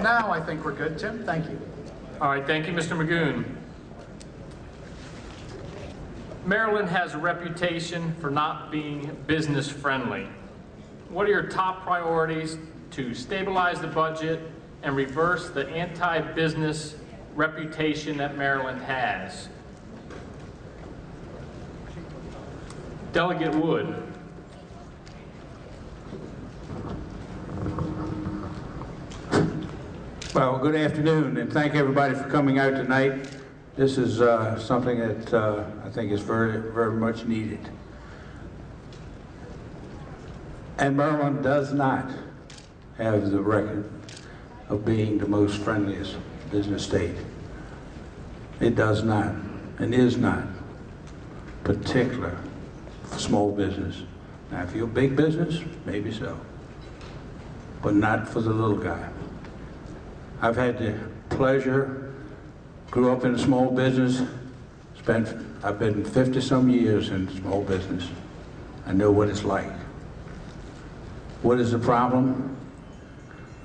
Now I think we're good, Tim. Thank you. All right, thank you, Mr. Magoon. Maryland has a reputation for not being business friendly. What are your top priorities to stabilize the budget and reverse the anti-business reputation that Maryland has? Delegate Wood. Well, good afternoon, and thank everybody for coming out tonight. This is something that I think is very, very much needed. And Maryland does not have the record of being the most friendliest business state. It does not, and is not, particular for small business. Now, if you're a big business, maybe so, but not for the little guy. I've had the pleasure, grew up in a small business, I've been 50-some years in small business. I know what it's like. What is the problem?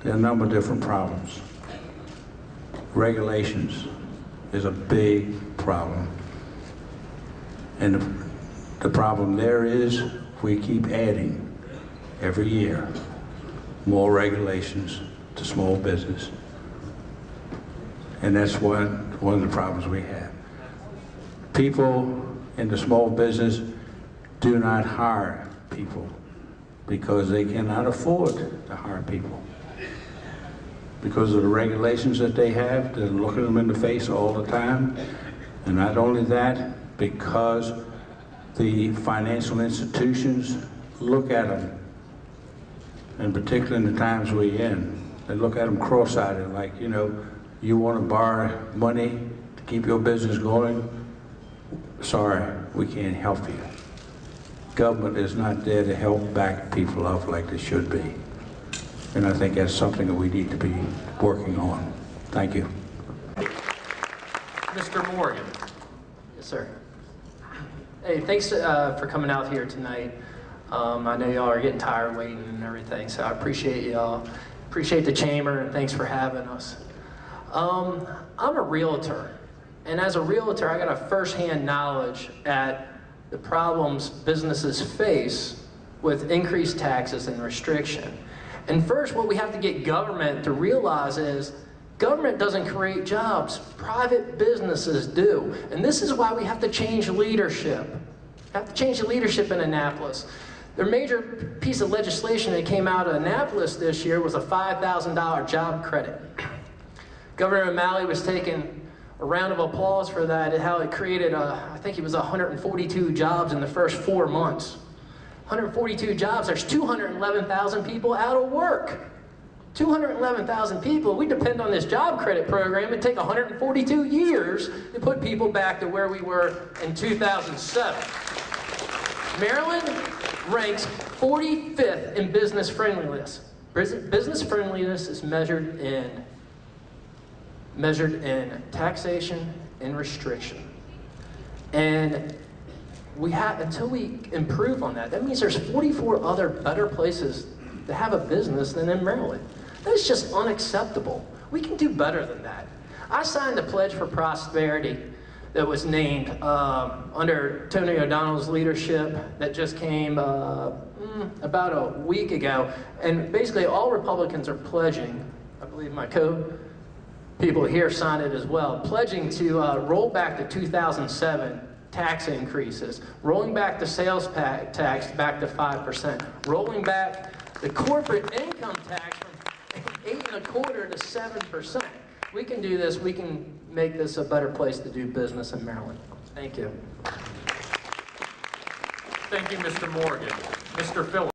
There are a number of different problems. Regulations is a big problem. And the problem there is we keep adding every year more regulations to small business. And that's one of the problems we have. People in the small business do not hire people because they cannot afford to hire people. Because of the regulations that they have, they're looking them in the face all the time. And not only that, because the financial institutions look at them, and particularly in the times we're in, they look at them cross-eyed, like, you know, you want to borrow money to keep your business going? Sorry, we can't help you. Government is not there to help back people up like they should be. And I think that's something that we need to be working on. Thank you. Mr. Morgan. Yes, sir. Hey, thanks for coming out here tonight. I know y'all are getting tired waiting and everything, so I appreciate y'all. Appreciate the chamber, and thanks for having us. I'm a realtor, and as a realtor, I got a first-hand knowledge at the problems businesses face with increased taxes and restriction. And first, what we have to get government to realize is government doesn't create jobs, private businesses do. And this is why we have to change leadership. We have to change the leadership in Annapolis. Their major piece of legislation that came out of Annapolis this year was a $5,000 job credit. Governor O'Malley was taking a round of applause for that, and how it created, I think it was 142 jobs in the first 4 months. 142 jobs, there's 211,000 people out of work. 211,000 people, we depend on this job credit program. It'd take 142 years to put people back to where we were in 2007. Maryland ranks 45th in business friendliness. Business friendliness is measured in taxation and restriction. And we have, until we improve on that, that means there's 44 other better places to have a business than in Maryland. That is just unacceptable. We can do better than that. I signed the Pledge for Prosperity that was named under Tony O'Donnell's leadership that just came about a week ago. And basically all Republicans are pledging, I believe my people here signed it as well, pledging to roll back the 2007 tax increases, rolling back the sales tax back to 5%, rolling back the corporate income tax from 8.25% to 7%. We can do this. We can make this a better place to do business in Maryland. Thank you. Thank you, Mr. Morgan. Mr. Phillips.